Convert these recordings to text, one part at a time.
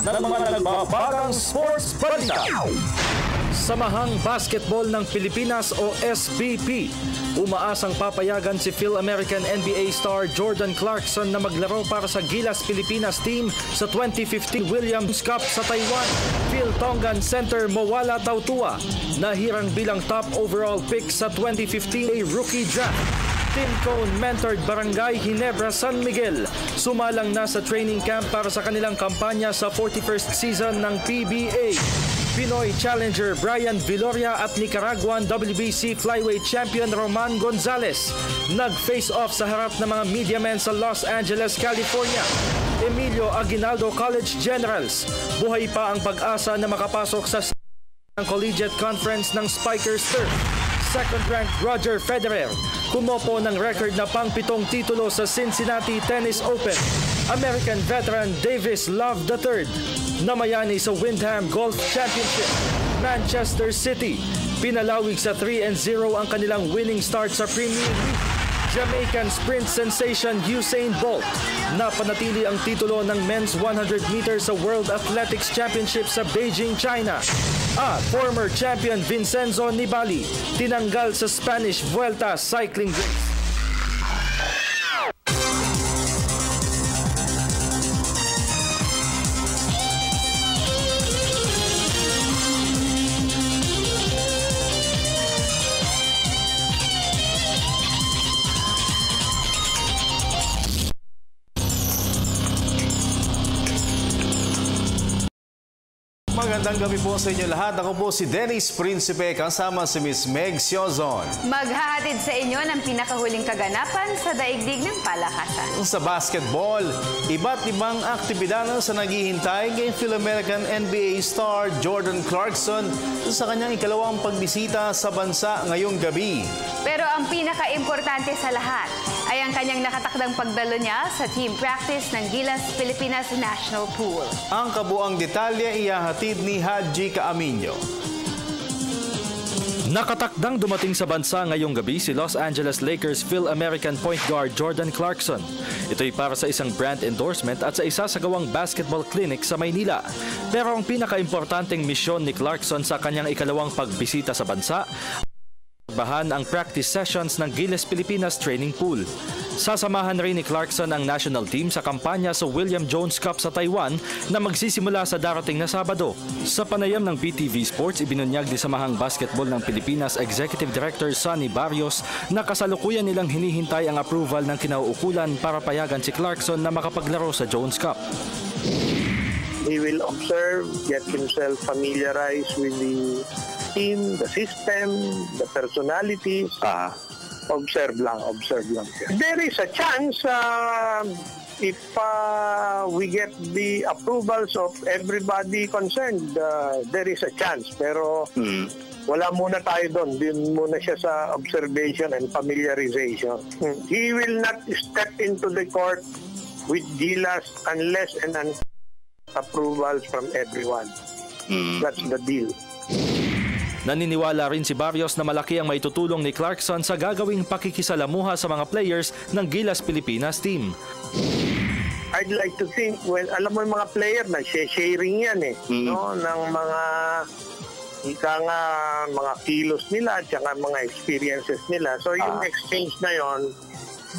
ng mga nagbabagang sports balita. Samahang Basketball ng Pilipinas o SBP. Umaasang papayagan si Phil-American NBA star Jordan Clarkson na maglaro para sa Gilas Pilipinas team sa 2015 Williams Cup sa Taiwan. Phil Tongan center Mawala Tautua nahirang bilang top overall pick sa 2015 rookie draft. Tim Cone mentored Barangay Ginebra San Miguel. Sumalang na sa training camp para sa kanilang kampanya sa 41st season ng PBA. Pinoy challenger Brian Viloria at Nicaraguan WBC flyweight champion Roman Gonzalez nag-face off sa harap ng mga media men sa Los Angeles, California. Emilio Aguinaldo College Generals. Buhay pa ang pag-asa na makapasok sa Collegiate Conference ng Spikers Turf. Second-ranked Roger Federer kumopo ng record na pang-7 titulo sa Cincinnati Tennis Open. American veteran Davis Love III namayani sa Windham Golf Championship. Manchester City pinalawig sa 3-0 ang kanilang winning start sa Premier League. Jamaican sprint sensation Usain Bolt napanatili ang titulo ng men's 100 meters sa World Athletics Championship sa Beijing, China. At former champion Vincenzo Nibali tinanggal sa Spanish Vuelta cycling race. Magandang gabi po sa inyo lahat. Ako po si Dennis Principe, kasama si Miss Meg Siozon. Maghahatid sa inyo ng pinakahuling kaganapan sa daigdig ng palakasan. Sa basketball, iba't ibang aktibidad sa naghihintay kay Phil-American NBA star Jordan Clarkson sa kanyang ikalawang pagbisita sa bansa ngayong gabi. Pero ang pinaka-importante sa lahat ay ang kanyang nakatakdang pagdalo niya sa team practice ng Gilas Pilipinas National Pool. Ang kabuang detalye ihahatid ni Haji Caaminio. Nakatakdang dumating sa bansa ngayong gabi si Los Angeles Lakers Phil-American point guard Jordan Clarkson. Ito'y para sa isang brand endorsement at sa isa sa gawang basketball clinic sa Maynila. Pero ang pinaka-importanteng misyon ni Clarkson sa kanyang ikalawang pagbisita sa bansa bahan ang practice sessions ng Gilas Pilipinas Training Pool. Sasamahan rin ni Clarkson ang national team sa kampanya sa William Jones Cup sa Taiwan na magsisimula sa darating na Sabado. Sa panayam ng PTV Sports, ibinunyag ni Samahang Basketball ng Pilipinas Executive Director Sonny Barrios na kasalukuyan nilang hinihintay ang approval ng kinauukulan para payagan si Clarkson na makapaglaro sa Jones Cup. He will observe, get himself familiarized with the team, the system, the personalities. Observe lang. There is a chance if we get the approvals of everybody concerned, there is a chance. Pero wala muna tayo doon. Din muna siya sa observation and familiarization. He will not step into the court with Gilas unless and approvals from everyone. That's the deal. Naniniwala rin si Barrios na malaki ang maitutulong ni Clarkson sa gagawing pakikisalamuha sa mga players ng Gilas Pilipinas team. I'd like to think, well, alam mo yung mga player na sharing yan no? Ng mga mga kilos nila at saka mga experiences nila. So yung exchange na yon,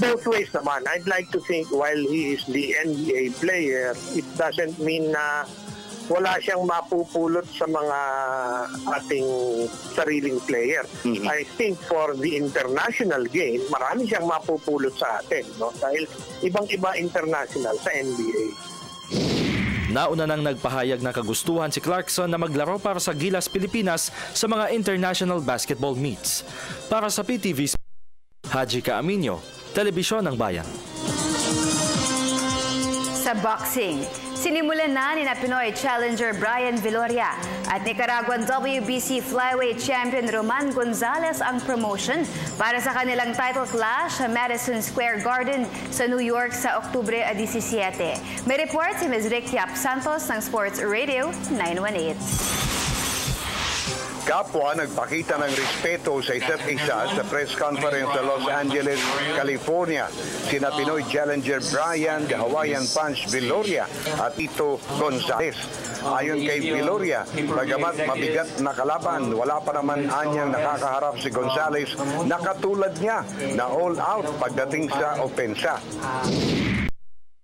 both ways naman. I'd like to think while he is the NBA player, it doesn't mean na wala siyang mapupulot sa mga ating sariling player. I think for the international game, marami siyang mapupulot sa atin, no? Dahil ibang-iba international sa NBA. Nauna nang nagpahayag na kagustuhan si Clarkson na maglaro para sa Gilas Pilipinas sa mga international basketball meets. Para sa PTV, Haji Caaminio, Telebisyon ng Bayan. Sa boxing, sinimulan na ni Pinoy challenger Brian Viloria at Nicaraguan WBC flyweight champion Roman Gonzalez ang promotion para sa kanilang title clash sa Madison Square Garden sa New York sa Oktubre 17. May report si Ms. Rick Yap Santos ng Sports Radio 918. magkapwa nagpakita ng respeto sa isa't isa sa press conference sa Los Angeles, California. Sina Pinoy challenger Brian The Hawaiian Punch Viloria at Tito Gonzales. Ayon kay Viloria, bagamat mabigat na kalaban, wala pa naman anyang nakakaharap si Gonzales na katulad niya na all out pagdating sa opensa.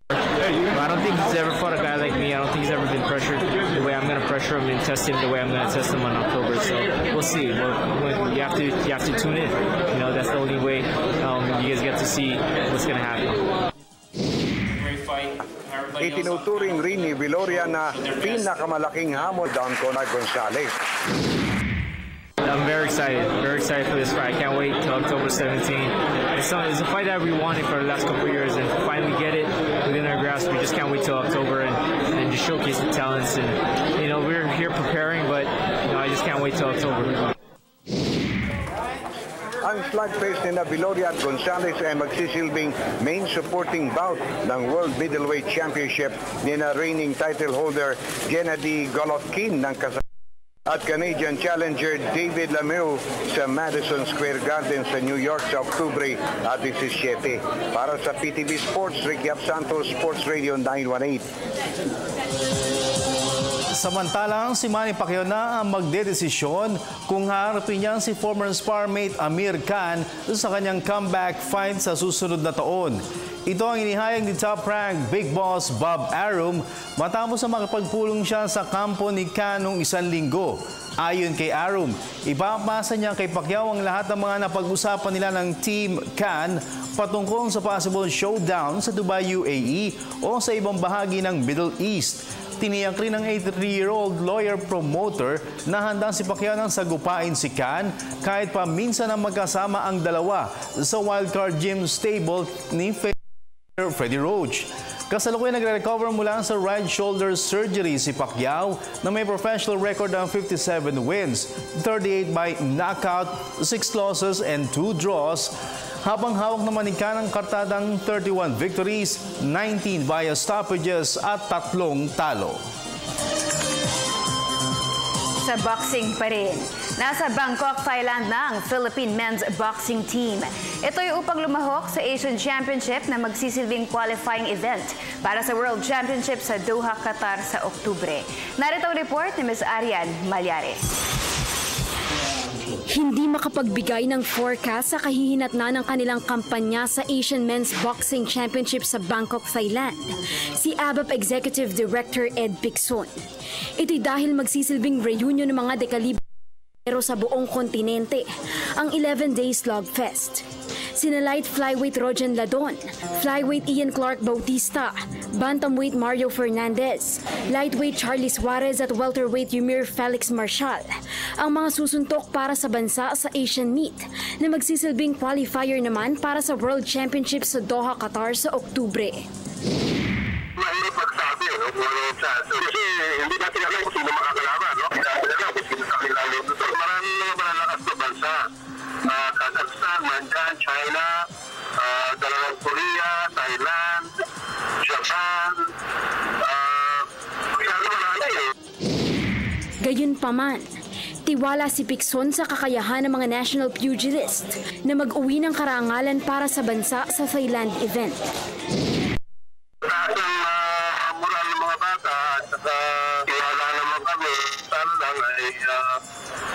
I don't think he's ever fought a guy like me. I don't think he's ever been pressured the way I'm going to pressure him and test him the way I'm going to test him on October. So we'll see. You have to tune in. You know, that's the only way you guys get to see what's going to happen. Itinuturing rin ni Viloria na pinakamalaking hamon down Conor Gonzales. I'm very excited for this fight. I can't wait till October 17. It's a fight that we wanted for the last couple of years, and finally get it within our grasp. We just can't wait till October and just showcase the talents. And you know, we're here preparing, but you know, I just can't wait till October. Ang slugfest ni Viloria at Gonzales ay magsisilbing main supporting bout ng World Middleweight Championship ni na reigning title holder Gennady Golovkin ng at Canadian challenger David Lemieux sa Madison Square Garden sa New York sa Oktubre 17. Para sa PTV Sports, Ricky Santos, Sports Radio 918. Samantalang si Manny Pacquiao na ang magdedesisyon kung haharapin niya si former sparmate Amir Khan sa kanyang comeback fight sa susunod na taon. Ito ang inihayag ni top-ranked Big Boss Bob Arum matapos na makipagpulong siya sa kampo ni Khan noong 1 linggo. Ayon kay Arum, ipapasa niya kay Pacquiao ang lahat ng mga napag-usapan nila ng Team Khan patungkol sa possible showdown sa Dubai, UAE o sa ibang bahagi ng Middle East. Tiniyak rin ng 83-year-old lawyer-promoter na handa si Pacquiao nang sagupain si Khan kahit pa minsan ang magkasama ang dalawa sa wildcard gym stable ni Freddie Roach. Kasalukuyan nagre-recover mula sa right shoulder surgery si Pacquiao na may professional record ng 57 wins, 38 by knockout, 6 losses and 2 draws. Habang hawak naman ni Khan ang kartadang 31 victories, 19 via stoppages at 3 talo. Sa boxing pa rin, nasa Bangkok, Thailand na ang Philippine men's boxing team. Ito ay upang lumahok sa Asian Championship na magsisilbing qualifying event para sa World Championship sa Doha, Qatar sa Oktubre. Narito ang report ni Ms. Arian Malyares. Hindi makapagbigay ng forecast sa kahihinatnan ng kanilang kampanya sa Asian Men's Boxing Championship sa Bangkok, Thailand, si ABAP Executive Director Ed Picson. Ito'y dahil magsisilbing reunion ng mga dekalibero sa buong kontinente, ang 11-day slugfest. Sina light flyweight Rojan Ladon, flyweight Ian Clark Bautista, bantamweight Mario Fernandez, lightweight Charlie Suarez at welterweight Ymir Felix Marshall ang mga susuntok para sa bansa sa Asian meet na magsisilbing qualifier naman para sa World Championship sa Doha, Qatar sa Oktubre. Mahirap magsabi, no? Kasi hindi natin alam kung sino makakalaban, no? Hindi natin alam kung sino kakilala dito. Maraming mga malalakas na bansa. Kazakhstan, Manjan, China, dalawang Korea, Thailand, Japan, Gayunpaman, tiwala si Picson sa kakayahan ng mga national pugilist na mag-uwi ng karangalan para sa bansa sa Thailand event. Taas ang moral ng mga bata at tiwala naman kami. Sana lang ay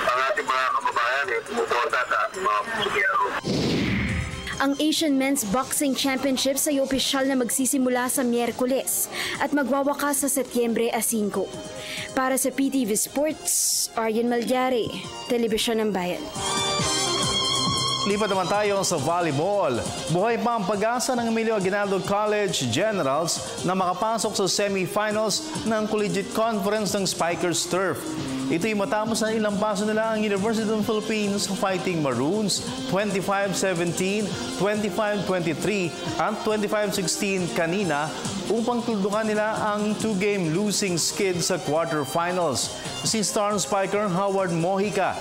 ang ating mga kababayan tumuporta sa mga pusyero. Ang Asian Men's Boxing Championships ay opisyal na magsisimula sa Miyerkules at magwawakas sa Setyembre 5. Para sa PTV Sports, Arian Malyari, Telebisyon ng Bayan. Lipat naman tayo sa volleyball. Buhay pa ang pag-asa ng Emilio Aguinaldo College Generals na makapasok sa semifinals ng Collegiate Conference ng Spikers Turf. Ito'y matapos na ilang paso nila ang University of the Philippines Fighting Maroons 25-17, 25-23 at 25-16 kanina upang tuldukan nila ang 2-game losing skid sa quarterfinals. Si star spiker Howard Mojica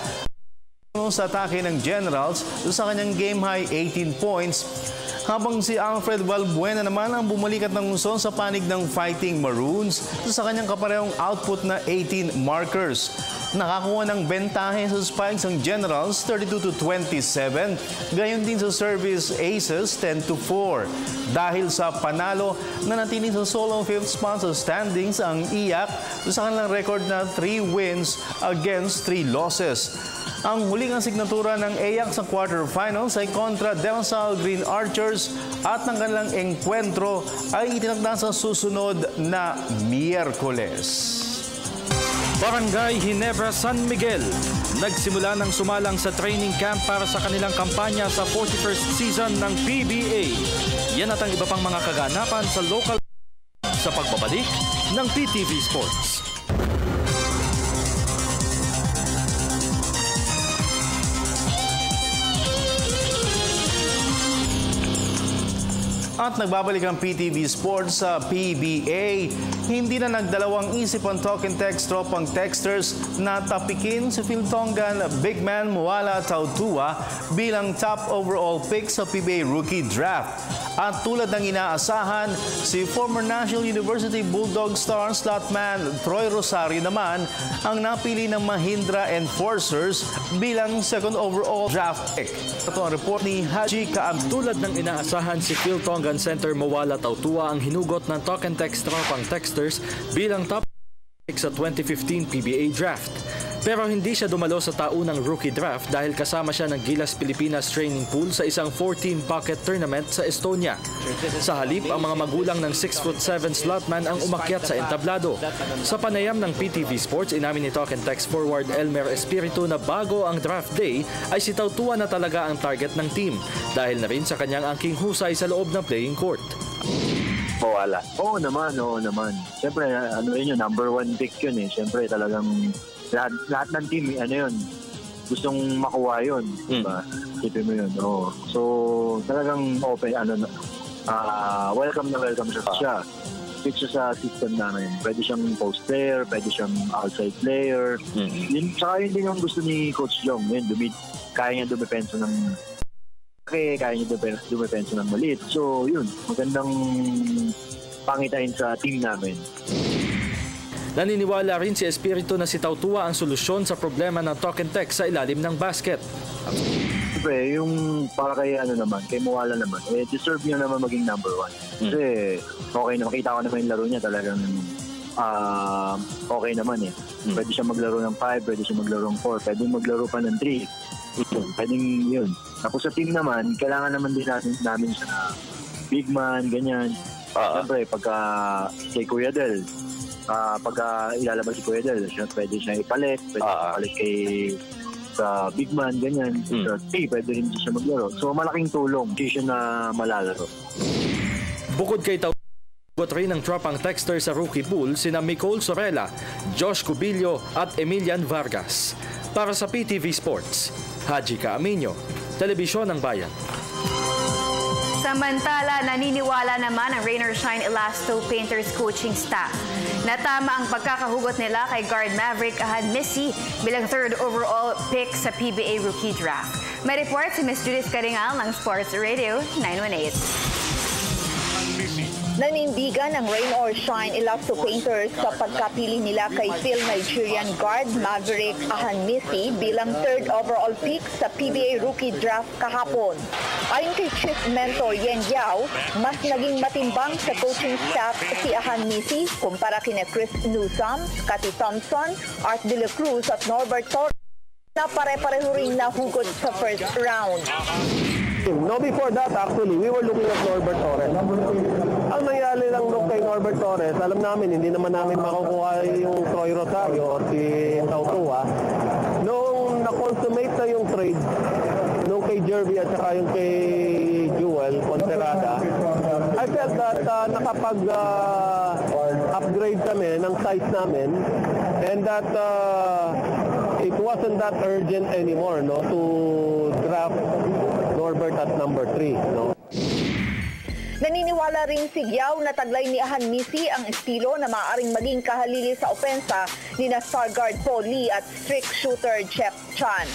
sa atake ng Generals sa kanyang game-high 18 points Habang si Alfred Valbuena naman ang bumalik at nanguson sa panig ng Fighting Maroons sa kanyang kaparehong output na 18 markers. Nakakuha ng bentahe sa Spikes ang Generals 32-27, gayon din sa Service Aces 10-4. Dahil sa panalo, nanatili sa solo 5th spot sa standings ang IAC sa kanilang record na 3 wins against 3 losses. Ang huling asignatura ng AIAC sa quarterfinals ay kontra Del Salle Green Archers at ang kanilang engkwentro ay itinakda sa susunod na Miyerkules. Barangay Ginebra San Miguel. Nagsimula ng sumalang sa training camp para sa kanilang kampanya sa 41st season ng PBA. Yan at ang iba pang mga kaganapan sa local sa pagbabalik ng PTV Sports. At nagbabalik ang PTV Sports sa PBA. Hindi na nagdalawang isip ang talk and text tropang texters na tapikin si Phil Tongan big man Muala Tautua bilang top overall pick sa PBA Rookie Draft. At tulad ng inaasahan, si former National University Bulldog star slotman Troy Rosario naman ang napili ng Mahindra Enforcers bilang second overall draft pick. Ito ang report ni Haji Kaam. Tulad ng inaasahan, si Phil Tongan center Muala Tautua ang hinugot ng talk and text tropang texters bilang top pick sa 2015 PBA Draft. Pero hindi siya dumalo sa taunang rookie draft dahil kasama siya ng Gilas Pilipinas training pool sa isang 14 pocket tournament sa Estonia. Sa halip, ang mga magulang ng 6'7" slotman ang umakyat sa entablado. Sa panayam ng PTV Sports, inamin ni talk and text forward Elmer Espiritu na bago ang draft day ay si Tautua na talaga ang target ng team dahil na rin sa kanyang angking husay sa loob ng playing court. Wala. Oo naman. Siyempre, yun, number 1 pick yun eh. Siyempre, talagang lahat ng team, gustong makuha yun. Diba? Tipin mo yun. Oo. So, talagang open, welcome na welcome siya. Fit siya sa system namin. Pwede siyang post player, pwede siyang outside player. Yun, saka yun din yung gusto ni Coach Jong. Yun, kaya niya dumipensa ng kaya niya dumipensa ng maliit. So, yun, magandang pangitain sa team namin. Naniniwala rin si Espiritu na si Tautua ang solusyon sa problema ng talk and text sa ilalim ng basket. Siyempre, yung para kay Muala naman, deserve niya naman maging number 1. Kasi okay na, makita ko naman yung laro niya talagang okay naman eh. Pwede siya maglaro ng 5, pwede siya maglaro ng 4, pwede maglaro pa ng 3. Pwedeng yun. Tapos sa team naman, kailangan naman din namin siya na big man, ganyan. Siyempre, pagka kay Kuya Del, pagka ilalabas si Kuya Del, pwede siya ipalit, pwede ipalit kay sa big man, ganyan. Sa pwede rin siya maglaro. So, malaking tulong. Hindi siya na malalaro. Bukod kay Tautua, rin ng tropang texter sa rookie pool sina Nicole Sorella, Josh Cubillo at Emilian Vargas. Para sa PTV Sports, Haji Kaaminyo, Telebisyon ng Bayan. Samantala, naniniwala naman ang Rain or Shine Elasto Painters coaching staff na tama ang pagkakahugot nila kay guard Maverick Ahan-Missy bilang 3rd overall pick sa PBA Rookie Draft. May report si Ms. Judith Caringal ng Sports Radio 918. Nanindigan ng Rain or Shine Elasto Painters sa pagkapili nila kay Phil Nigerian guard Maverick Ahan-Missy bilang 3rd overall pick sa PBA Rookie Draft kahapon. Ayon kay Chief Mentor Yen Yao, mas naging matimbang sa coaching staff si Ahan-Missy kumpara kina Chris Newsome, Cathy Thompson, Art De La Cruz at Norbert Torres na pare-pareho rin nahugot sa first round. No, before that, actually, we were looking at Norbert Torres. Ang nangyari lang kay Norbert Torres, alam namin, hindi naman namin makukuha yung Troy Rosario o si Tautua. Nung na-consummate na yung trade, nung kay Jervy at saka yung kay Jewel Ponserada, I felt that nakapag-upgrade kami ng size namin and that it wasn't that urgent anymore, no, to draft Norbert at number 3, no. Naniniwala rin si Giao na taglay ni Ahan-Missy ang estilo na maaaring maging kahalili sa opensa ni na star guard Paul Lee at strict shooter Jeff Chan.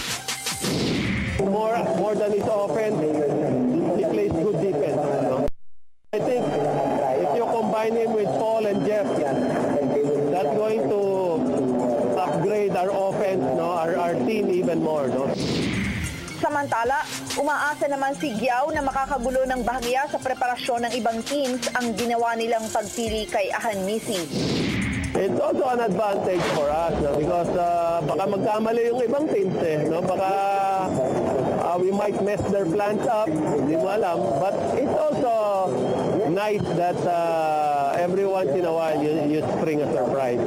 More than his offense, he plays good defense. think if you combine him with Paul and Jeff, that's going to upgrade our offense, no, our team even more, no. Samantala, umaasa naman si Giao na makakagulo ng bahagya sa preparasyon ng ibang teams ang ginawa nilang pagpili kay Ahan Misi. It's also an advantage for us, no, because baka magkamali yung ibang teams, no, baka we might mess their plans up, hindi mo alam, but it's also nice that every once in a while you spring a surprise.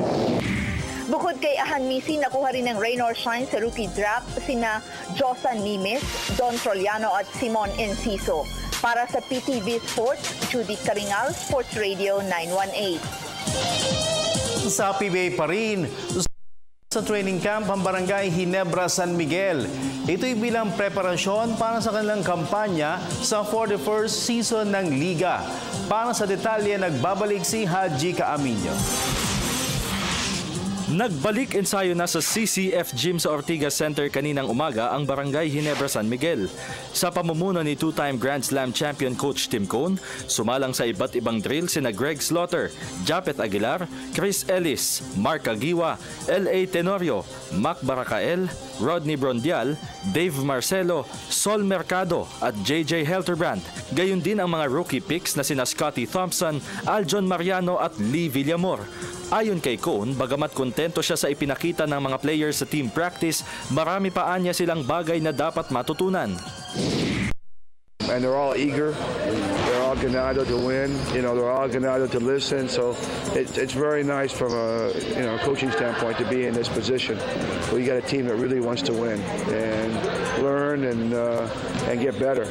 Bukod kay Ahan Misi, nakuha rin ng Rain or Shine sa rookie draft sina Josan Nimes, Don Troliano at Simon Enciso. Para sa PTV Sports, Judy Caringal, Sports Radio 918. Sa PBA pa rin, sa training camp ang Barangay Ginebra San Miguel. Ito'y bilang preparasyon para sa kanilang kampanya sa 41st season ng Liga. Para sa detalye, nagbabalik si Haji Caaminio. Nagbalik ensayo na sa CCF Gym sa Ortigas Center kaninang umaga ang Barangay Ginebra San Miguel. Sa pamumuno ni two-time Grand Slam champion coach Tim Cone, sumalang sa iba't ibang drill sina Greg Slaughter, Japet Aguilar, Chris Ellis, Mark Agiwa, L.A. Tenorio, Mac Baracael, Rodney Brondial, Dave Marcelo, Sol Mercado at JJ Helterbrand. Gayon din ang mga rookie picks na sina Scotty Thompson, Aljon Mariano at Lee Villamor. Ayon kay Cone, bagamat kontento siya sa ipinakita ng mga players sa team practice, marami pa anya silang bagay na dapat matutunan. And they're all eager. They're all ganado to win. You know, they're all ganado to listen. So it's very nice from a coaching standpoint to be in this position. We got a team that really wants to win and learn and get better.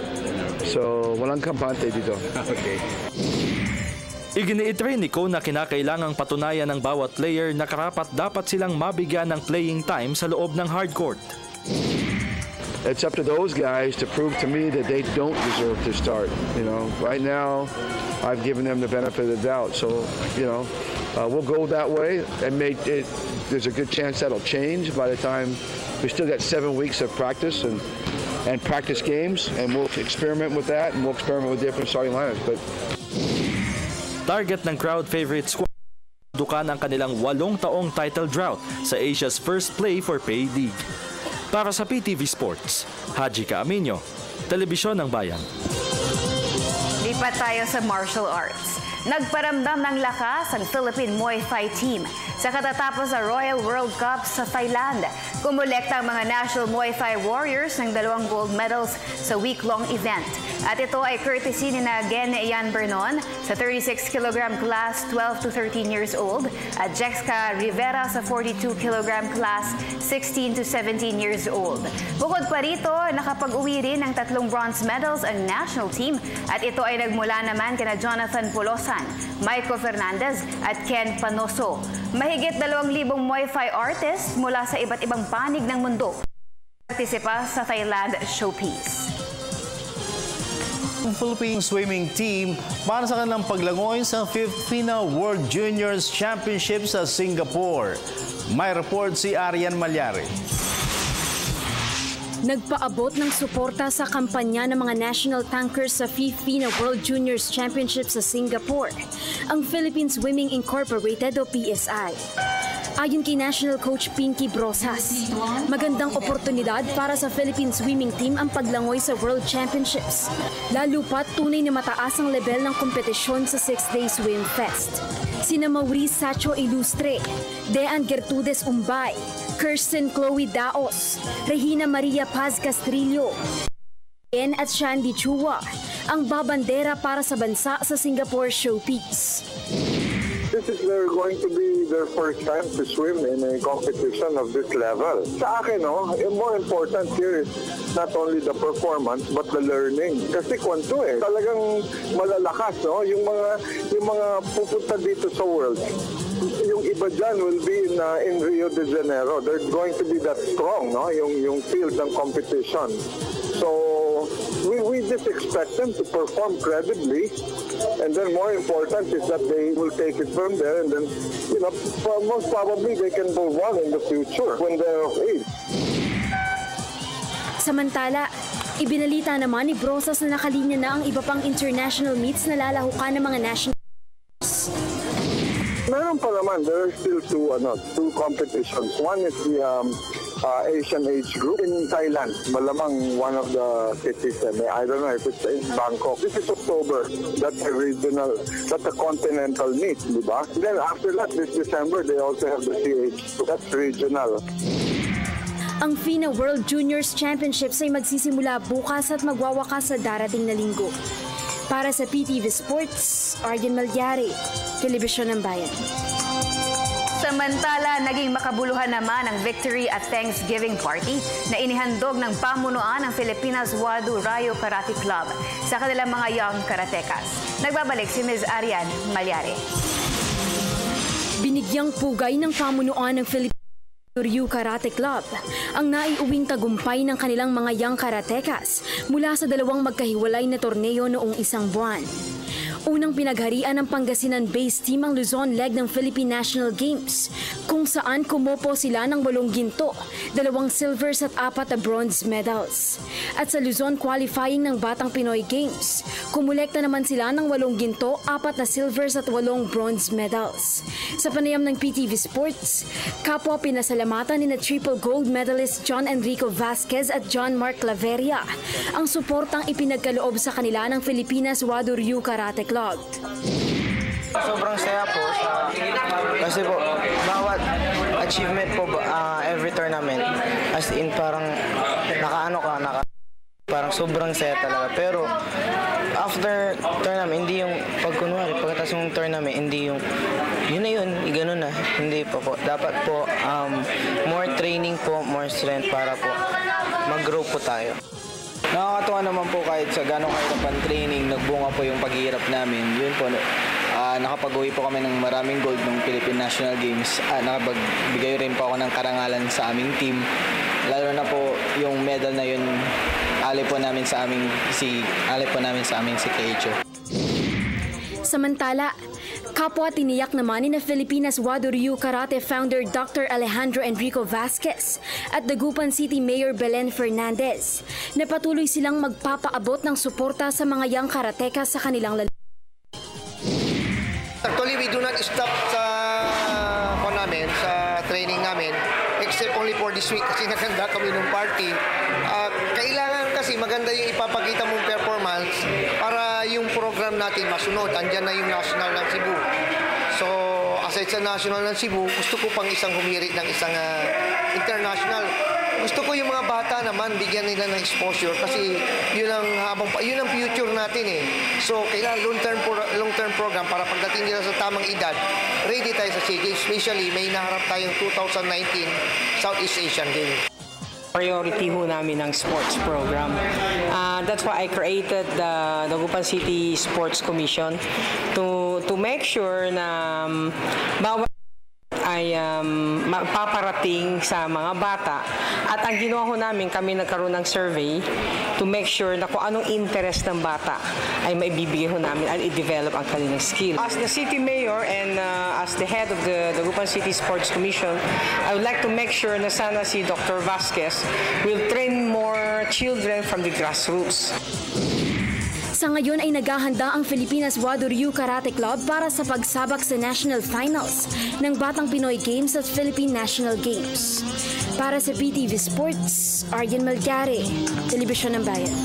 So walang kampante dito. Okay. Iginiit rin ni Cone na kinakailangang patunayan ng bawat player na karapat-dapat silang mabigyan ng playing time sa loob ng hardcourt. It's up to those guys to prove to me that they don't deserve to start. You know, right now, I've given them the benefit of the doubt. So, we'll go that way and make it. There's a good chance that'll change by the time we still got 7 weeks of practice and practice games, and we'll experiment with that, and we'll experiment with different starting lineups. But target ng crowd favorite squad dukan ang kanilang 8 taong title drought sa Asia's first play for Pay League. Para sa PTV Sports, Haji Caaminio, Telebisyon ng Bayan. Lipat tayo sa martial arts. Nagparamdam ng lakas ang Philippine Muay Thai team sa katatapos sa Royal World Cup sa Thailand. Kumulekta ang mga National Muay Thai Warriors ng 2 gold medals sa week-long event. At ito ay courtesy ni Gen Ian Bernon sa 36 kg class 12 to 13 years old at Jexka Rivera sa 42 kg class 16 to 17 years old. Bukod pa rito, nakapag-uwi rin ng 3 bronze medals ang national team at ito ay nagmula naman kina Jonathan Polosan, Maiko Fernandez at Ken Panoso. Mahigit 2,000 Muay Thai artists mula sa iba't ibang panig ng mundo partisipa sa Thailand Showpiece. Ang Philippine swimming team para sa kanilang paglangoy sa 5th FINA World Juniors Championship sa Singapore. May report si Arian Malyari. Nagpaabot ng suporta sa kampanya ng mga national tankers sa 5th FINA World Juniors Championship sa Singapore, ang Philippine Swimming Incorporated o PSI. Ayon kay National Coach Pinky Brosas, magandang oportunidad para sa Philippine swimming team ang paglangoy sa World Championships. Lalo pat tunay na mataas ang level ng kompetisyon sa 6-day swim fest. Sina Maurice Sacho Ilustre, Dean Gertrudes Umbay, Kirsten Chloe Daos, Regina Maria Paz Castrillo, at Shandy Chua ang babandera para sa bansa sa Singapore Showpiece. This is going to be their first time to swim in a competition of this level. Sa akin, more important here is not only the performance but the learning. Kasi kwanto talagang malalakas, yung mga pupunta dito sa World. Yung iba dyan will be in Rio de Janeiro. They're going to be that strong, yung field ng competition. So we just expect them to perform credibly, and then more important is that they will take it from there, and then most probably they can move on in the future when they're of age. Samantala, Ibinalita naman ni Brosas na nakalinya na ang iba pang international meets na lalahukan ng mga national. Meron pa naman, there are still two competitions. One is the Asian Age Group in Thailand. Malamang one of the cities. I don't know if it's in Bangkok. This is October. That's a continental meet, di ba? Then after that, this December, they also have the CH. That's regional. Ang FINA World Juniors Championships ay magsisimula bukas at magwawakas sa darating na linggo. Para sa PTV Sports, Arjen Malyari, Telebisyon ng Bayan. Samantala, naging makabuluhan naman ang victory at Thanksgiving party na inihandog ng pamunuan ng Filipinas Wado Rayo Karate Club sa kanilang mga young karatekas. Nagbabalik si Ms. Arian Malyari. Binigyang pugay ng pamunuan ng Filipinas Ryu Karate Club ang naiuwing tagumpay ng kanilang mga young karatekas mula sa dalawang magkahiwalay na torneo noong isang buwan. Unang pinagharian ng Pangasinan-based team ang Luzon leg ng Philippine National Games, kung saan kumopo sila ng 8 ginto, 2 silvers at 4 na bronze medals. At sa Luzon qualifying ng Batang Pinoy Games, kumulekta naman sila ng 8 ginto, 4 na silvers at 8 bronze medals. Sa panayam ng PTV Sports, kapwa pinasalamatan ni na triple gold medalist John Enrico Vasquez at John Mark Claveria ang suportang ipinagkaloob sa kanila ng Filipinas Wado Ryu Karate Club. Sobrang saya po kasi po bawat achievement po every tournament as in parang parang sobrang saya talaga, pero after tournament hindi yung pagkunwari pagkatapos ng tournament hindi yung yun na yun, gano'n na, hindi po dapat po more training po, more strength para po mag-grow po tayo. Nakakatuwa naman po kahit sa gano'ng kahirap ang training, nagbunga po yung paghihirap namin. Yun po, nakapag-uwi po kami ng maraming gold ng Philippine National Games. Nakapagbigay rin po ako ng karangalan sa aming team. Lalo na po yung medal na yun, alay po namin sa aming si Keicho. Samantala, kapwa tiniyak naman ni na Filipinas Wado Ryu Karate founder Dr. Alejandro Enrico Vasquez at Dagupan City Mayor Belen Fernandez na patuloy silang magpapaabot ng suporta sa mga young karateka sa kanilang lalaki. Actually, we do not stop sa training namin except only for this week kasi naganda kami ng party. Kailangan kasi maganda yung ipapakita mong performance para yung program natin masunod. Andyan na yung national ng Cebu. So, aside sa national ng Cebu, gusto ko pang isang humiri ng isang international. Gusto ko yung mga bata naman, bigyan nila ng exposure kasi yun ang future natin eh. So, kailangan long-term program para pagdating nila sa tamang edad, ready tayo sa SEA Games. Especially, may naharap tayong 2019 Southeast Asian Games. Priority ho namin ng sports program. That's why I created the Dagupan City Sports Commission to make sure na bawat ay paparating sa mga bata. At ang ginawa ho namin, kami nagkaroon ng survey to make sure na kung anong interest ng bata ay maibibigay ho namin at i-develop ang kanilang skill. As the city mayor and as the head of the Dagupan City Sports Commission, I would like to make sure na sana si Dr. Vasquez will train more children from the grassroots. Sa ngayon ay naghahanda ang Filipinas Wado Ryu Karate Club para sa pagsabak sa National Finals ng Batang Pinoy Games at Philippine National Games. Para sa PTV Sports, Arjen Malyari, Telebisyon ng Bayan.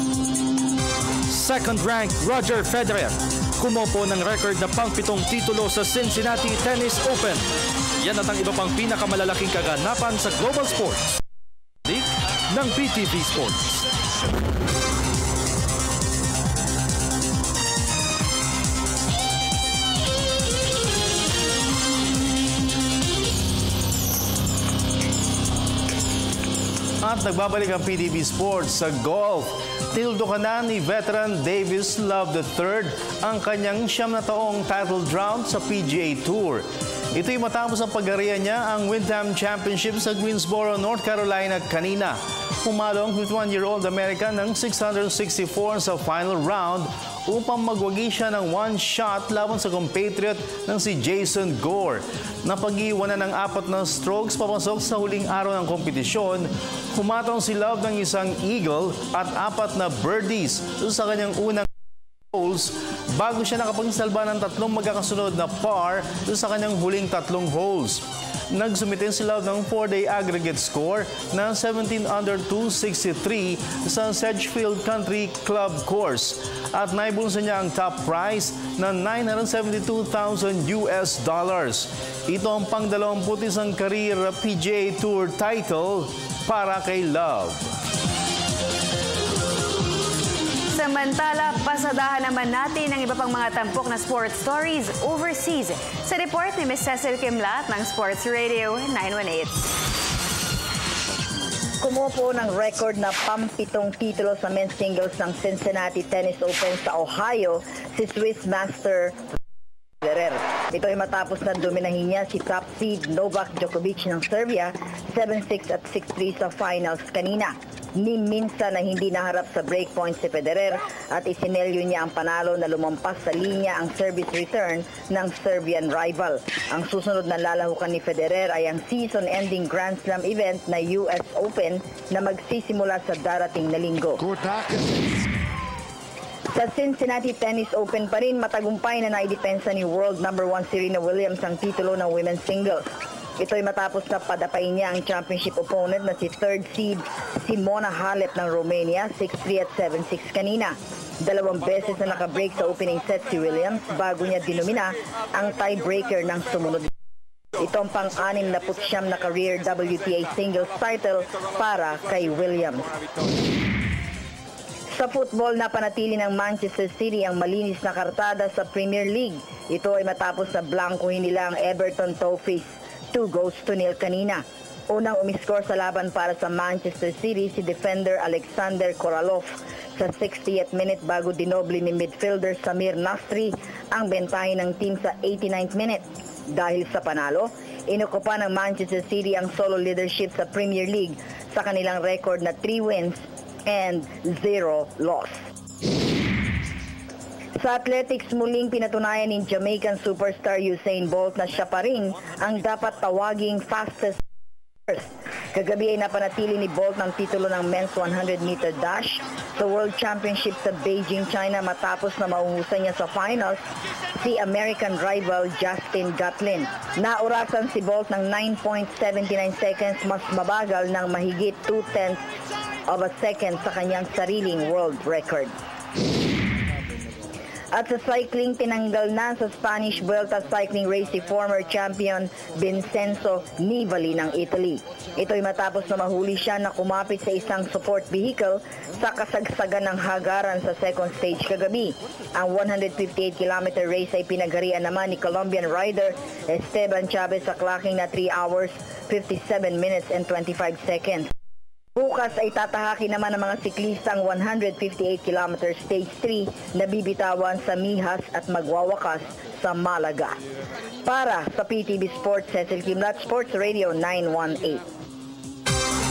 Second-ranked Roger Federer, kumopo ng record na pang-7 titulo sa Cincinnati Tennis Open. Yan at ang iba pang pinakamalalaking kaganapan sa Global Sports League ng PTV Sports. At nagbabalik ang PTV Sports sa golf. Tildo ka na ni veteran Davis Love III ang kanyang 9 na taong title drought sa PGA Tour. Ito'y matapos ang pag-ariya niya ang Windham Championship sa Greensboro, North Carolina kanina. Pumalo ang 51-year-old American ng 664 sa final round upang magwagi siya ng one shot laban sa compatriot ng si Jason Gore. Napag-iwanan ng 4 na strokes papasok sa huling araw ng kompetisyon. Humatong si Love ng isang eagle at 4 na birdies sa kanyang unang holes bago siya nakapagsalba ng 3 magkakasunod na par sa kanyang huling 3 holes. Nagsumitin si Love ng 4-day aggregate score na 17 under 263 sa Sedgefield Country Club course at naibunsa niya ang top prize na $972,000 US. Ito ang pang-21 career PGA Tour title para kay Love. Samantala, pasadahan naman natin ang iba pang mga tampok na sports stories overseas. Sa report ni Ms. Cecil Kimlat ng Sports Radio 918. Kumuha po ng record na pampitong titulo sa men's singles ng Cincinnati Tennis Open sa Ohio si Swiss Master Federer. Ito ay matapos na dominahin niya si top seed Novak Djokovic ng Serbia 7-6 at 6-3 sa finals kanina. Ni minsan na hindi naharap sa breakpoint si Federer at isinelyo niya ang panalo na lumampas sa linya ang service return ng Serbian rival. Ang susunod na lalahukan ni Federer ay ang season-ending Grand Slam event na US Open na magsisimula sa darating na linggo. Sa Cincinnati Tennis Open pa rin, matagumpay na naidepensa ni world number 1 Serena Williams ang titulo ng women's singles. Ito'y matapos na padapain niya ang championship opponent na si third seed Simona Halep ng Romania 6-3 at 7-6 kanina. 2 beses na nakabreak sa opening set si Williams bago niya dinumina ang tiebreaker ng sumunod. Ito ang pang-6 na putsyam na career WTA singles title para kay Williams. Sa football, napanatili ng Manchester City ang malinis na kartada sa Premier League. Ito ay matapos na blankuhin nila ang Everton Toffees 2-0 kanina. Unang umiskor sa laban para sa Manchester City si defender Alexander Korolov sa 60th minute bago dinoble ni midfielder Samir Nasri ang bentahe ng team sa 89th minute. Dahil sa panalo, inukupa ng Manchester City ang solo leadership sa Premier League sa kanilang record na 3 wins and 0 loss. Sa athletics, muling pinatunayan ni Jamaican superstar Usain Bolt na siya pa rin ang dapat tawaging fastest first. Kagabi ay napanatili ni Bolt ng titulo ng men's 100-meter dash sa World Championship sa Beijing, China matapos na mauhusan niya sa finals si American rival Justin Gatlin. Naurasan si Bolt ng 9.79 seconds, mas mabagal ng mahigit 0.2 of a second sa kanyang sariling world record. At sa cycling, tinanggal na sa Spanish Vuelta cycling race si former champion Vincenzo Nibali ng Italy. Ito'y matapos na mahuli siya na kumapit sa isang support vehicle sa kasagsagan ng hagaran sa second stage kagabi. Ang 158-kilometer race ay pinagharian naman ni Colombian rider Esteban Chavez sa clocking na 3 hours, 57 minutes and 25 seconds. Bukas ay tatahakin naman ng mga siklista ang 158-kilometer Stage 3 na bibitawan sa Mijas at magwawakas sa Malaga. Para sa PTV Sports, Cecil Kimlat, Sports Radio 918.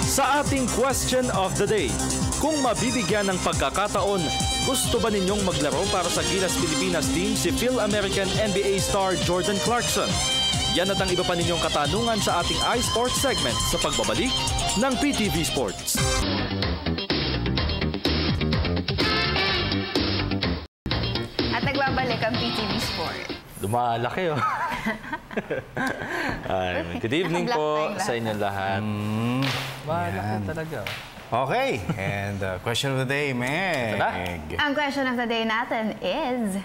Sa ating question of the day, kung mabibigyan ng pagkakataon, gusto ba ninyong maglaro para sa Gilas Pilipinas team si Phil American NBA star Jordan Clarkson? Yan at ang iba pa ninyong katanungan sa ating iSports segment sa pagbabalik ng PTV Sports. At nagbabalik ang PTV Sports. Lumalaki, oh. Good evening po sa inyong lahat. Malaki talaga. Okay, and question of the day, Meg. Ang question of the day natin is,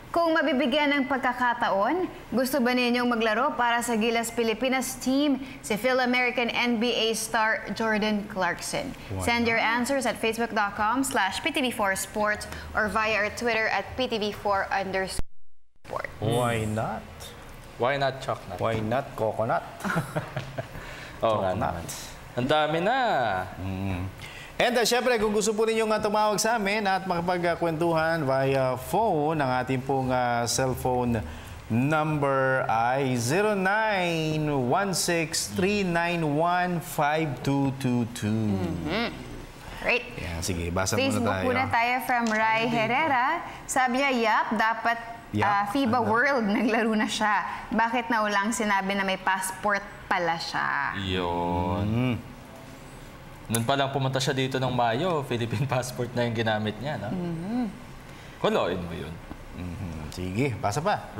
kung mabibigyan ng pagkakataon, gusto ba ninyong maglaro para sa Gilas Pilipinas team si Phil American NBA star Jordan Clarkson? Send your answers at facebook.com/PTV4Sports or via our Twitter at PTV4_sport. Why not? Why not chocolate? Why not coconut? Oo nga naman. Ang dami na. And syempre, kung gusto po ninyong tumawag sa amin at makapagkwentuhan via phone, ang ating pong cellphone Number ay 0916-391-5222. Right. Yan, sige, basa muna Facebook tayo. muna tayo from Rai Herrera. Sabi niya, dapat FIBA World naglaro na siya. Bakit na ulang sinabi na may passport pala siya? Yun. Noon pa lang pumunta siya dito ng Mayo, Philippine passport na yung ginamit niya, no? Kuloyin mo yun. Sige, pasa pa.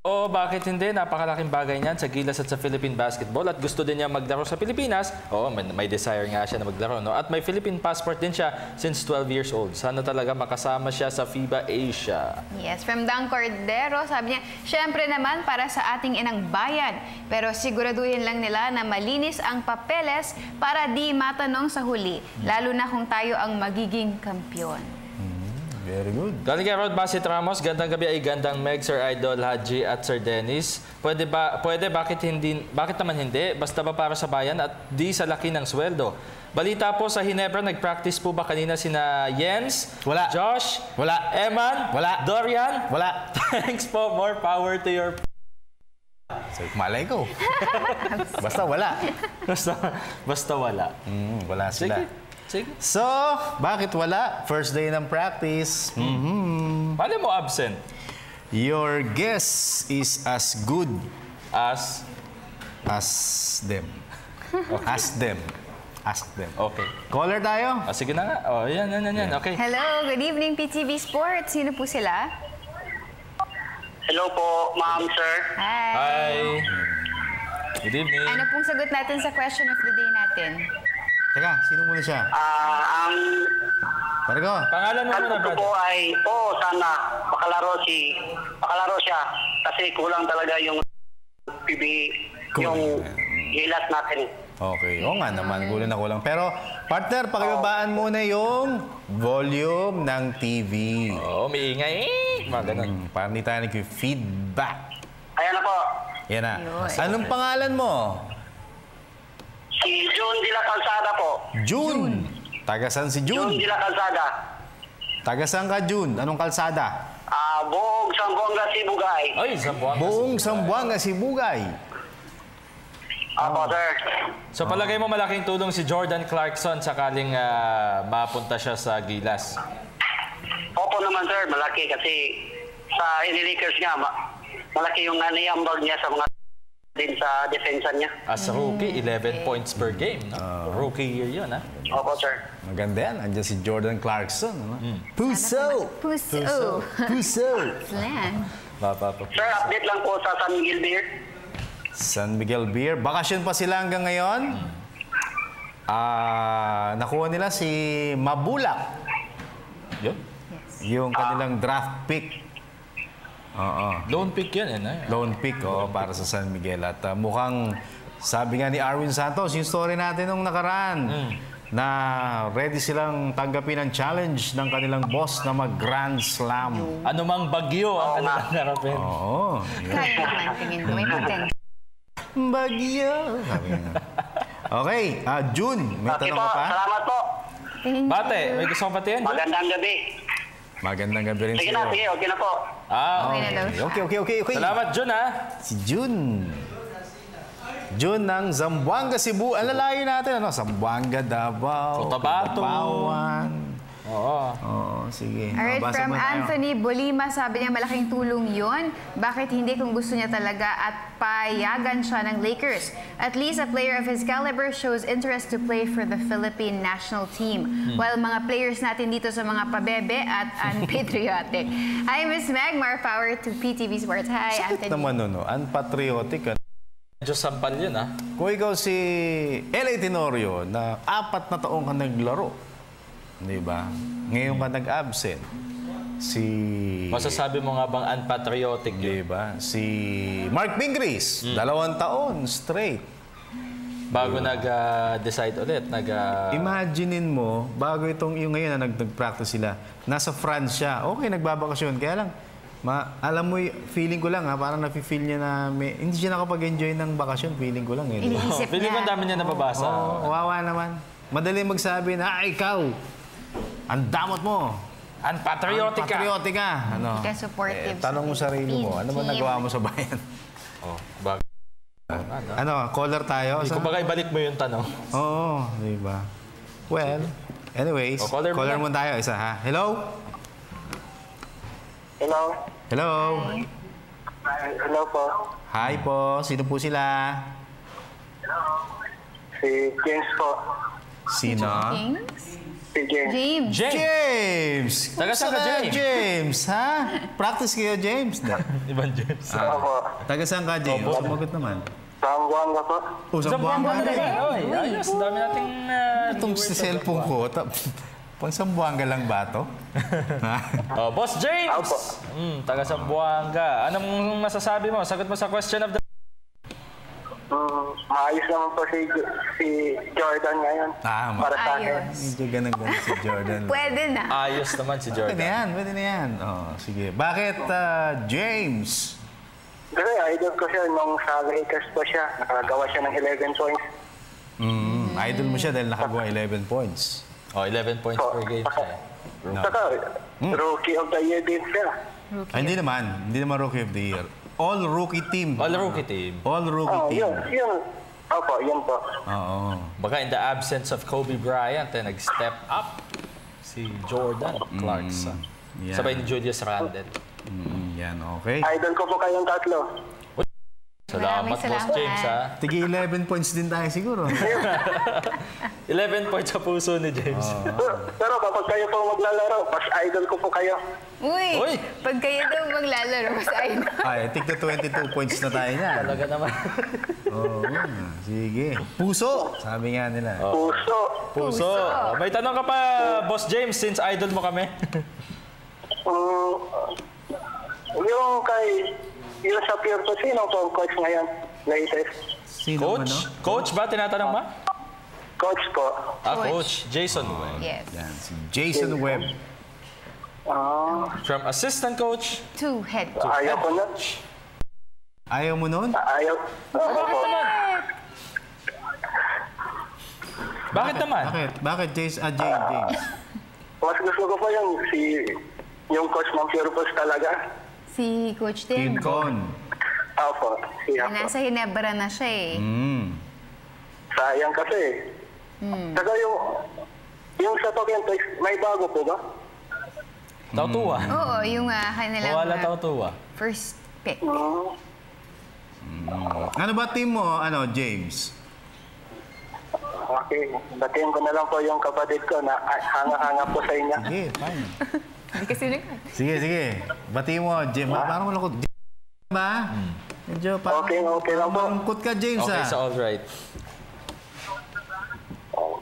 O bakit hindi? Napakalaking bagay niyan sa Gilas at sa Philippine basketball at gusto din niya maglaro sa Pilipinas. Oo, may desire nga siya na maglaro, no? At may Philippine passport din siya since 12 years old. Sana talaga makasama siya sa FIBA Asia. Yes, from Dan Cordero, sabi niya, syempre naman para sa ating inang bayan. Pero siguraduhin lang nila na malinis ang papeles para di matanong sa huli. Lalo na kung tayo ang magiging kampyon. Very good. Galing kay Rod Basit Ramos, gandang gabi ay gandang Meg, Sir Idol, Haji at Sir Dennis. Pwede, bakit naman hindi? Basta ba para sa bayan at di sa laki ng sweldo? Balita po sa Hinebra, nag-practice po ba kanina sina Jens? Wala. Josh? Wala. Eman? Wala. Dorian? Wala. Thanks po. More power to your... So, malay ko. Basta wala. Basta wala. Wala sila. Sige. So, bakit wala? First day ng practice. Paano mo absent? Your guess is as good as them. Okay. Ask them. Ask them. Okay. Caller tayo? Sige na nga. Oh, yan. Okay. Hello, good evening PTV Sports. Sino po sila? Hello po, ma'am, sir. Hi. Good evening. Ano pong sagot natin sa question of the day natin? Teka, sino muna siya? Ang Pargo. Pangalan mo muna, brother. Po ay, sana makalaro siya kasi kulang talaga yung yung Gilas natin. Okay, oo nga naman, kulang na kulang. Pero, partner, pakibabaan muna yung volume ng TV. Oo, may ingay. Para hindi tayo nag-feedback. Ayan na po. Yan na. Anong pangalan mo? Si June de la Calzada po. June. Tagasan si June? June de la Calzada. Tagasan ka, June? Anong kalsada? Buong Zamboanga, Sibugay. Ay, Zamboanga. Buong Zamboanga, Sibugay. Apo, sir. So palagay mo malaking tulong si Jordan Clarkson sakaling mapunta siya sa Gilas? Opo naman, sir. Malaki kasi sa Lakers nga, malaki yung naniambag niya sa mga din sa depensa niya. As a rookie, 11 points per game. Rookie year yun, ha? Opo, sir. Maganda yan. Andiyan si Jordan Clarkson. Puso! Puso! Slam! Sir, update lang po sa San Miguel Beer. San Miguel Beer. Bakasyon pa sila hanggang ngayon. Nakuha nila si Mabulak. Yun? Yung kanilang draft pick. Loan pick yan, eh. Loan pick, para sa San Miguel. At mukhang, sabi nga ni Arwin Santos, yung story natin nung nakaraan, na ready silang tanggapin ang challenge ng kanilang boss na mag-Grand Slam. Ano mang bagyo ang kanilang harapin. Oo. Kaya naman, tingin ko may potential. Bagyo. Okay, June, may tanong ka pa? Salamat po. Bate, may gusto kong patiin? Magandang gabi. Magandang gabi rin Sige sa'yo. na, sige. Okay na po. Okay. Salamat, June, ha? Si June. June ng Zamboanga, Cebu. Ang lalayo natin, Zamboanga, Davao, Cotabato. Oo, sige. Alright, Basa from mo tayo. Anthony Bolima, sabi niya malaking tulong yon. Bakit hindi kung gusto niya talaga at payagan siya ng Lakers? At least a player of his caliber shows interest to play for the Philippine national team. While mga players natin dito sa mga pabebe at unpatriotic. Hi, Miss Meg. More power to PTV Sports. Hi, Sakit Anthony. naman, unpatriotic. Medyo sampal yun, ha? Kung ikaw si L.A. Tenorio na 4 na taong ka naglaro, di ba? Ngayon ka nag-absent. Masasabi mo nga bang unpatriotic yun? Di ba? Si Mark Pingris, 2 taon straight. Bago nag-decide ulit. Imaginein mo, bago yung ngayon na nag-practice sila, nasa France siya. Okay, nagbabakasyon. Kaya lang, alam mo, feeling ko lang, parang nafe-feel niya na hindi siya nakapag-enjoy ng bakasyon. Feeling ko lang. Iniisip Feeling ko ang dami niya nababasa. Oo, wawa naman. Madali magsabi na, ikaw, ang damot mo. Unpatriotic ka. Unpatriotic ka. Ano? Ka supportive. Tanong mo sarili mo, ano ba nagawa mo sa bayan? Ano, caller tayo? Kung bagay, balik mo yung tanong. Oo, di ba? Well, anyways, caller mo tayo. Isa ha. Hello? Hello? Hello? Hello po. Hi po. Sino po sila? Si James po. Sino? Si James. James! Taga saan ka, James? James, ha? Practice kayo, James. Ibang James. Taga saan ka, James? Sumagot naman. Zamboanga po. Zamboanga rin. Ayos, dami nating... Itong cellphone ko, pang Zamboanga lang ba ito? Boss James! Taga Zamboanga. Anong masasabi mo? Sagot mo sa question of the... Maayos naman po si Jordan ngayon. Para sa akin. Medyo ganun si Jordan. Pwede na. Ayos naman si Jordan. Pwede na yan. Oh, sige. Bakit James? Kasi idol ko siya nung sa Lakers po siya. Nakagawa siya ng 11 points. Idol mo siya dahil nakagawa 11 points. 11 points per game siya. Saka, Rookie of the Year din siya. Hindi naman. Hindi naman Rookie of the Year. All-rookie team. All-rookie team. All-rookie team. Yun. Opo, yun po. Oo. Baka in the absence of Kobe Bryant, nag-step up si Jordan Clarkson. Sabay ni Julius Randle. Yan, okay. Idol ko po kayong tatlo. Salamat, Boss James, ha? Tigi 11 points din tayo siguro. 11 points sa puso ni James. Pero kapag kayo po maglalaro, mas idol ko po kayo. Uy! Pag kayo daw maglalaro, mas idol. Ay, tigna 22 points na tayo niya. Talaga naman. Sige. Puso! Sabi nga nila. Puso. May tanong ka pa, Boss James, since idol mo kami. Yung sa Pure po, sino po coach ngayon? Latest. Coach? Coach ba? Tinatanong ba? Coach po. Coach. Jason Webb. Yes. Yan, si Jason Webb. From assistant coach to head coach. Ayaw ko na. Ayaw mo nun? Ayaw. Bakit naman? Bakit James? James. Mas gusto ko po yung coach ng Pure Pulse talaga. Si Coach Tim. Con. Opo. Nasa Ginebra na siya eh. Sayang kasi. Saka yung sa Tokientex, may bago po ba? Tautua. Oo, yung kanilang Wala Tautua. first pick. Ano ba team mo, James? Okay. Batiin ko na lang po yung kapatid ko na hanga-hanga po sa inyo. Sige, fine. Hindi kasi Sige. Bati mo, James. Parang malungkot. Ba? Medyo parang okay lang po. malungkot ka, James. Okay, so all right.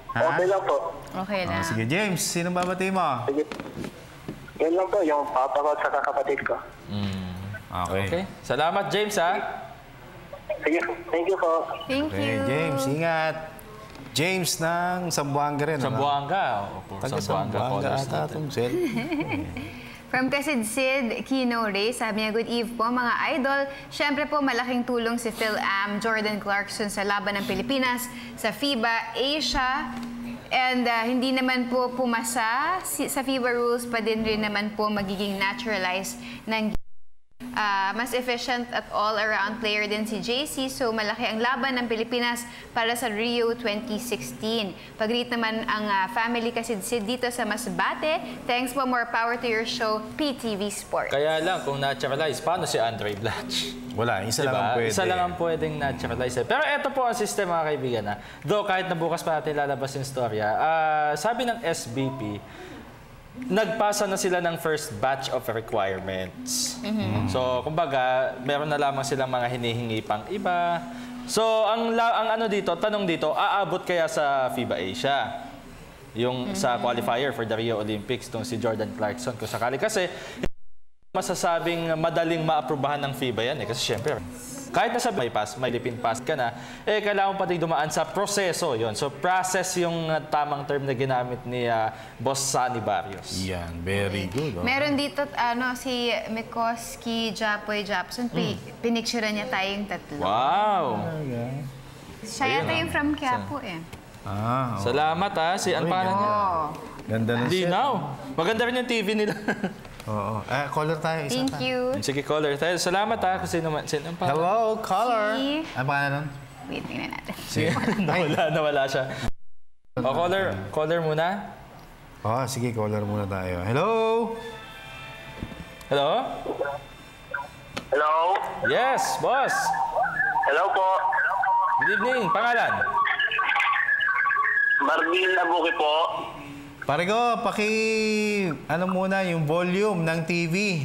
Okay lang po. Okay lang. Sige, James. Sino babati mo? Sige. Yan lang po, yung papa ko at kapatid ko. Okay. Salamat, James, ha? Sige, thank you po. Thank you. James, ingat. James ng Zamboanga rin. Zamboanga. Zamboanga ata itong cell. From Kasidsid, Kino Ray, sabi niya, good eve po mga idol. Siyempre po, malaking tulong si Phil Am, Jordan Clarkson sa laban ng Pilipinas sa FIBA Asia. And hindi naman po pumasa sa FIBA rules pa din rin naman po magiging naturalized ng mas efficient at all-around player din si JC. So, malaki ang laban ng Pilipinas para sa Rio 2016. Pag-greet naman ang family Kasidsid dito sa Masbate. Thanks po, more power to your show, PTV Sport. Kaya lang, kung naturalize, paano si Andre Blatch? Wala, isa lang ang pwede. Isa lang ang pwedeng naturalize. Pero ito po ang system, mga kaibigan. Though, kahit na bukas pa natin lalabas yung storya, sabi ng SBP, nagpasa na sila ng first batch of requirements. So, kumbaga, meron na lamang silang mga hinihingi pang iba. So, ang ano dito, tanong dito, aabot kaya sa FIBA Asia? Yung sa qualifier for the Rio Olympics, itong si Jordan Clarkson, kung sakali. Kasi, masasabing madaling maaprubahan ng FIBA yan. Kasi, syempre, kahit nasa may Philippine pass ka na, kailangan pa din dumaan sa proseso yon. So, process yung tamang term na ginamit ni Boss Sunny Barrios. Yan, very good. Meron dito, si Mikoski Japoy Japson, pinicturean niya tayong tatlo. Wow! Siya yata yung from Quiapo eh. Salamat, si ano pangalan niya? Ganda ng set. Linaw. Maganda rin yung TV nila. Oo. Caller tayo. Isa Thank you. Sige, caller tayo. Salamat kung sino ang pangalan. Hello, caller. Ano pangalan nun? Wait, tingnan natin. Sige, nawala siya. Caller muna. Sige, caller muna tayo. Hello? Hello? Hello? Yes, boss. Hello po. Good evening. Pangalan? Marvin Abuki po. Pare ko, muna yung volume ng TV.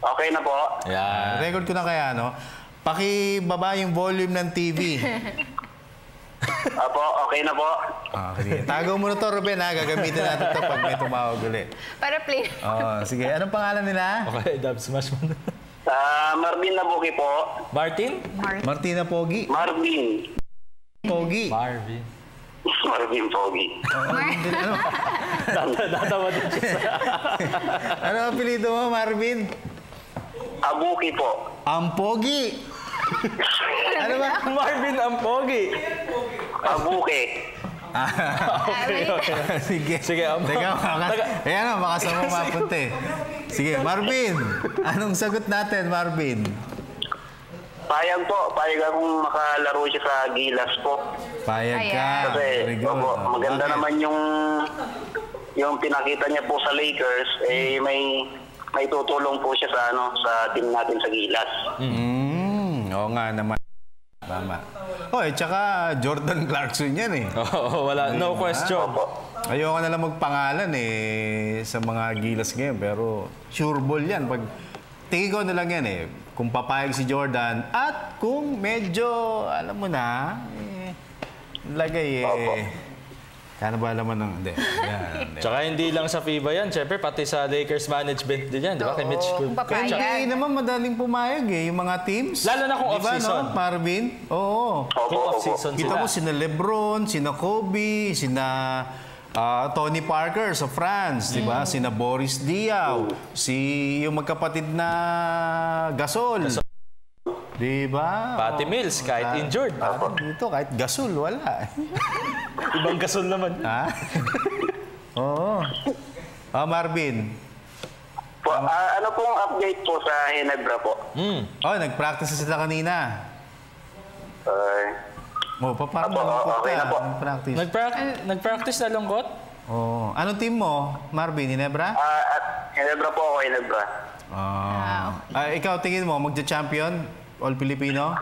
Okay na po. Yeah. Record ko na kaya, no? Pakibaba yung volume ng TV. Apo, okay na po. Okay. Tago mo na to, Ruben, ha? Gagamitin natin ito pag may tumawag ulit. Para play. Sige. Anong pangalan nila? Okay, dub smash mo na. Marvin Abuki po. Martin? Martina Pogi. Marvin. Pogi. Marvin Pogi. Natawa din siya. Ano ang apelido mo, Marvin? Abuki po. Ang Pogi. Ano ba? Marvin ang Pogi. Abuki. Okay. Sige. Teka, ayan baka sa mo mapunta eh. Sige, Marvin. Anong sagot natin, Marvin? Payag po. Payag akong makalaro siya sa Gilas po. Payag ka. Kasi maganda naman yung pinakita niya po sa Lakers. May tutulong po siya sa team natin sa Gilas. Oo nga naman. Tama. Tsaka Jordan Clarkson yan eh. Wala. No question. Ayoko na lang magpangalan sa mga Gilas ngayon. Pero sure ball yan. Tingin ko na lang yan kung papayag si Jordan at kung medyo, alam mo na, lagay Kano ba naman ng... Hindi. Tsaka hindi lang sa FIBA yan. Siyempre, pati sa Lakers management din yan. Di ba? Kay Mitch. Hindi naman madaling pumayag yung mga teams. Lalo na kung off-season. No, Marvin? Oo. Kung off-season sila. Kita mo sina LeBron, sina Kobe, sina Tony Parker sa France, di ba? Sina Boris Diaw, yung magkapatid na Gasol. Di ba? Patty Mills, kahit injured. Dito, kahit Gasol, wala. Ibang Gasol naman. Oo. Marvin. Ano pong update po sa Ginebra po? Nag-practice sila kanina. Okay na po. Nag-practice na lungkot? Anong team mo, Marvin? Ginebra? Ginebra po ako, Ginebra. Ikaw, tingin mo, magja-champion? All-Filipino?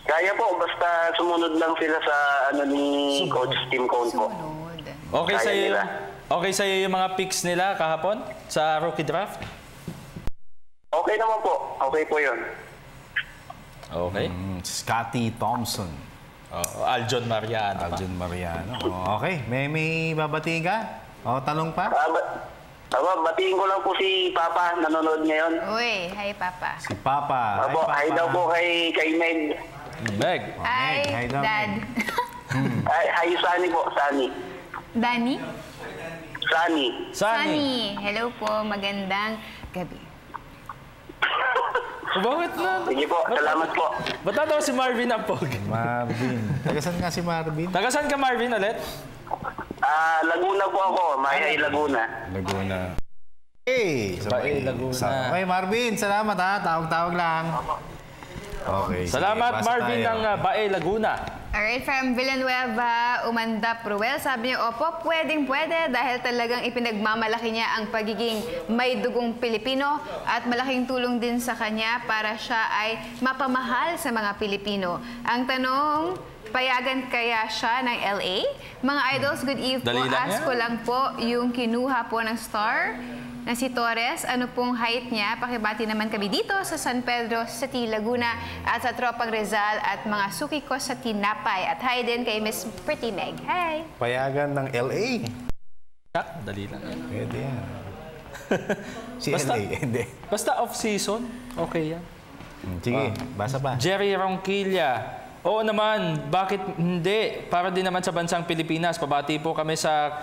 Kaya po, basta sumunod lang sila sa ni Coach Tim Cone po. Okay sa'yo yung mga picks nila kahapon sa rookie draft? Okay naman po. Okay po yun. Okay. Scotty Thompson. Aljon Mariano. Okay. May babatiin ka? Tanong pa? Batiin ko lang po si Papa, nanonood ngayon. Uy, hi Papa. Si Papa. Hi daw po kay Meg. Meg. Hi, Dad. Hi, Sunny po, Sunny. Danny? Sunny. Hello po, magandang gabi. Bakit na? Sige po, salamat po. Ba't daw si Marvin Apog? Marvin. Tagasan nga si Marvin? Tagasan ka, Marvin, ulit? Laguna po ako. Mayay, Laguna. Sabay Laguna. Okay, Marvin, salamat ha. Tawag-tawag lang. Okay. Salamat, Marvin ng Bae, Laguna. Alright, from Villanueva, Umandap Ruel, sabi niya, opo, pwedeng-pwede dahil talagang ipinagmamalaki niya ang pagiging may dugong Pilipino at malaking tulong din sa kanya para siya ay mapamahal sa mga Pilipino. Ang tanong, payagan kaya siya ng LA? Mga idols, good eve po. Ask ko lang po yung kinuha po ng star na si Torres. Ano pong height niya? Pakibati naman kami dito sa San Pedro City, Laguna at sa Tropang Rizal at mga suki ko sa Tinapay. At hi din kay Miss Pretty Meg. Hi! Payagan ng LA. Dali lang. Pwede yan. Si LA, hindi. Basta off-season, okay yan. Sige, basa pa. Jerry Ronquilla. Oo naman, bakit hindi? Para din naman sa bansang Pilipinas. Pabati po kami sa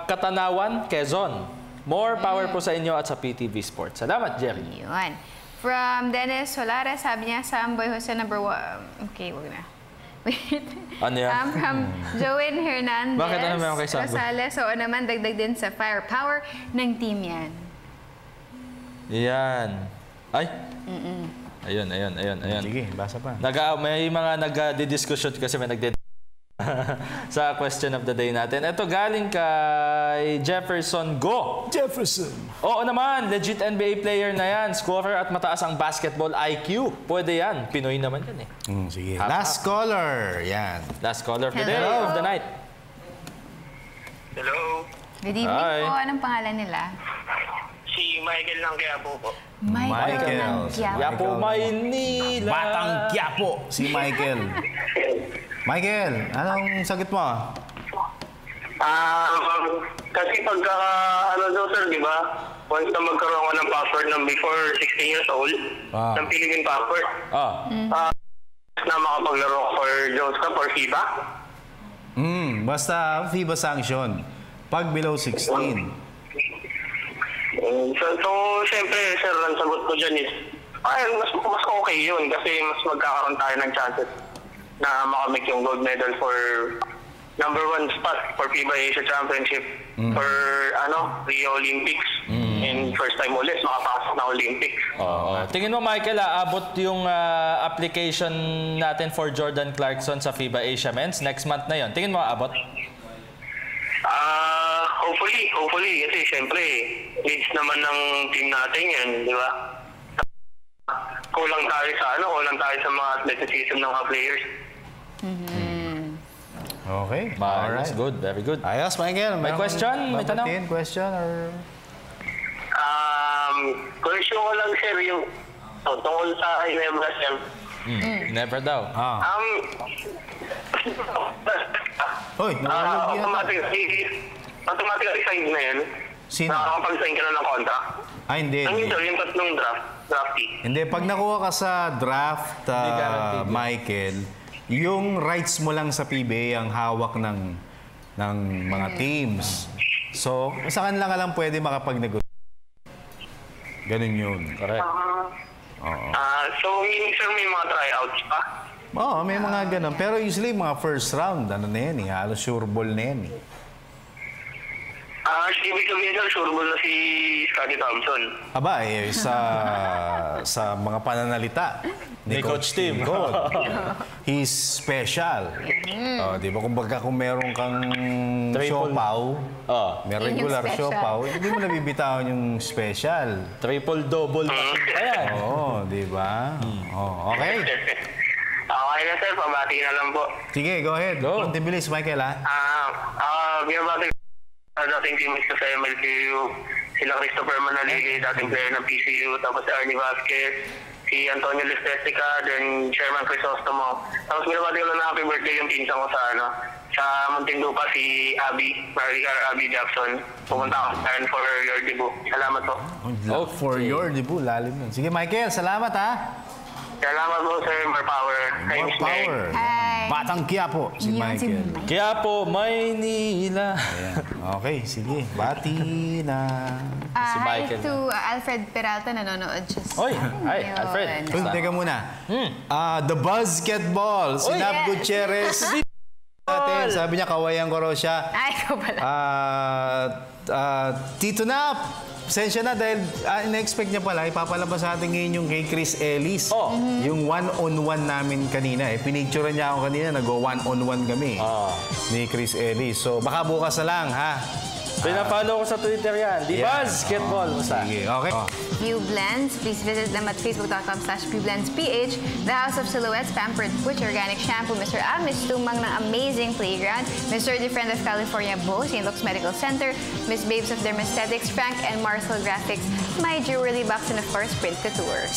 Katanawan, Quezon. More power po sa inyo at sa PTV Sports. Salamat, Jerry. Yun. From Dennis Solares, sabi niya, Samboy Jose #1. Okay, wag na. Ano yan? From Joanne Hernandez. Bakit ano meron kay Sambo? Rosales. Oo naman, dagdag din sa firepower ng team yan. Yan. Ay. Ayun. Sige, basa pa. May mga nagdi-discussion kasi may sa question of the day natin. Ito galing kay Jefferson Go. Jefferson. Oo naman, legit NBA player na yan. Scorer at mataas ang basketball IQ. Pwede yan. Pinoy naman yan Sige. Last caller. Yan. Last caller of the day of the night. Hello. Good evening po. Anong pangalan nila? Si Michael ng Quiapo po. Michael ng Quiapo. Quiapo, Maynila. Batang Quiapo, si Michael. Michael, anong sagot mo? Kasi pagka, sir, di ba? Once na magkaroon ka ng password ng before 16 years old, ng Philippine passport, na makapaglaro ka for Jones Cup or FIBA? Basta FIBA sanction. Pag below 16. So, siyempre, sir, ang sagot ko dyan is, mas okay yun kasi mas magkakaroon tayo ng chances na makamit yung gold medal for #1 spot for FIBA Asia Championship for Rio Olympics and first time ulit makapasok na Olympics. Tingin mo, Michael, abot yung application natin for Jordan Clarkson sa FIBA Asia Men's next month na yon? Tingin mo abot? Hopefully kasi syempre needs naman ng team natin yan, di ba? Kulang tayo sa mga athleticism ng mga players. Okay. That's good. Very good. Ayos, Michael. May question? May tanong? Question or... Question ko lang, sir, yung tungkol sa Ginebra, sir. Never daw. Automatically signed na yan. Sino? Nakakapag-sign ka na ng contract. Hindi. Yung tatlong draftee. Hindi, pag nakuha ka sa draft, Michael, yung rights mo lang sa PBA ang hawak ng mga teams. So, sa kanila ka lang pwede makapag-negotiate. Ganun yun. Correct. So, sir, may mga tryouts pa? Oo, may mga ganun. Pero usually, mga first round, halos sure ball na yan Ibig sabihin lang, sure ball na si Scottie Thompson. Aba, sa mga pananalita ni Coach Tim. He's special. Di ba? Kung meron kang siopaw, may regular siopaw, hindi mo nabibitawan yung special. Triple-double. Ayan. Di ba? Okay. Okay na, sir. Pabati na lang po. Sige, go ahead. Konti bilis, Michael, binabati dating teammates ko sa MLCU, sila Christopher Manaligay, dating player ng PCU, tapos si Arnie Vasquez, si Antonio Lestetica, then Chairman Crisostomo. Tapos binabati ko lang na happy birthday yung pinsan ko sa Muntinlupa, si Abby Jackson. Pumunta ako sa for your debut. Salamat po. For your debut, lalim nun. Sige, Michael, salamat Salamat po, sir. More power. More power. Hi. Batang Quiapo, si Michael. Quiapo, Maynila. Okay, sige. Bati na. Si Michael. Hi to Alfred Peralta, nanonood siya. Hi, Alfred. Teka muna. The Basketball, si Nab Gutierrez. Sabi niya, kawayan ko raw siya. Ay, ikaw pala. Tito Nap, pasensya na dahil in-expect niya pala, ipapalabas sa atin ngayon yung kay Chris Ellis. Yung one-on-one namin kanina. Pinicturean niya ako kanina, nag-one-on-one kami ni Chris Ellis. So baka bukas na lang, ha? Pinafollow ko sa Twitter yan. The Basketball. Sige, okay. View Blends. Please visit them at facebook.com/ViewBlendsPH. The House of Silhouettes, Pampered Butch, Organic Shampoo, Mr. Miss Tumang ng Amazing Playground, Mr. Friend of California, Bo, St. Luke's Medical Center, Miss Babes of Dermaesthetics, Frank and Marcel Graphics, My Jewelry Box, and of course, Print Couture.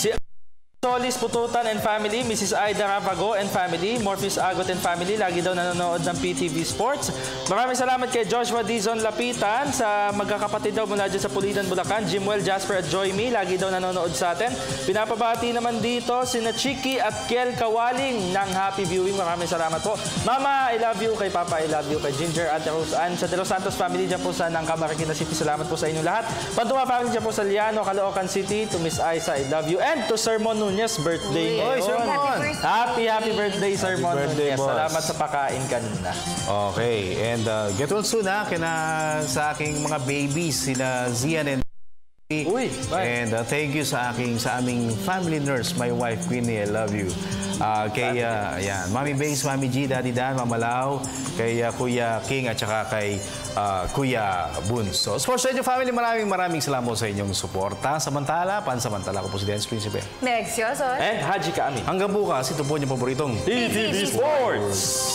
Solis Pututan and Family, Mrs. Aida Ravago and Family, Morphis Agot and Family, lagi daw nanonood ng PTV Sports. Maraming salamat kay Joshua Dizon Lapitan sa magkakapatid daw mula dyan sa Pulidan, Bulacan. Jimwell, Jasper at Joy Me, lagi daw nanonood sa atin. Pinapabati naman dito sina Chiki at Kiel Kawaling ng Happy Viewing. Maraming salamat po. Mama, I love you. Kay Papa, I love you. Kay Ginger, Ate Rose Ann, sa De Los Santos Family dyan po sa Nangka, Marikina City. Salamat po sa inyo lahat. Pantua Family dyan po sa Liano, Caloocan City. To Miss Aiza, I love you. And to Sir Mon Nunez, birthday ngayon. Sir Mon! Happy birthday, Sir Mon birthday, Nunez. boss. Salamat sa pakain kanina. Okay, and get well soon sa aking mga babies, sila Zian and and thank you sa aming family nurse, my wife Queenie, I love you. Kay Mami Base, Mami G, Daddy Dan, Mama Lau, kay Kuya King at saka kay Kuya Bunso. Sports Radio Family, maraming salamat sa inyong suporta. Pansamantala ko po si Dennis Principe. Next, Yoson. And Haji Kaamin. Hanggang bukas, ito po yung paboritong PTV Sports.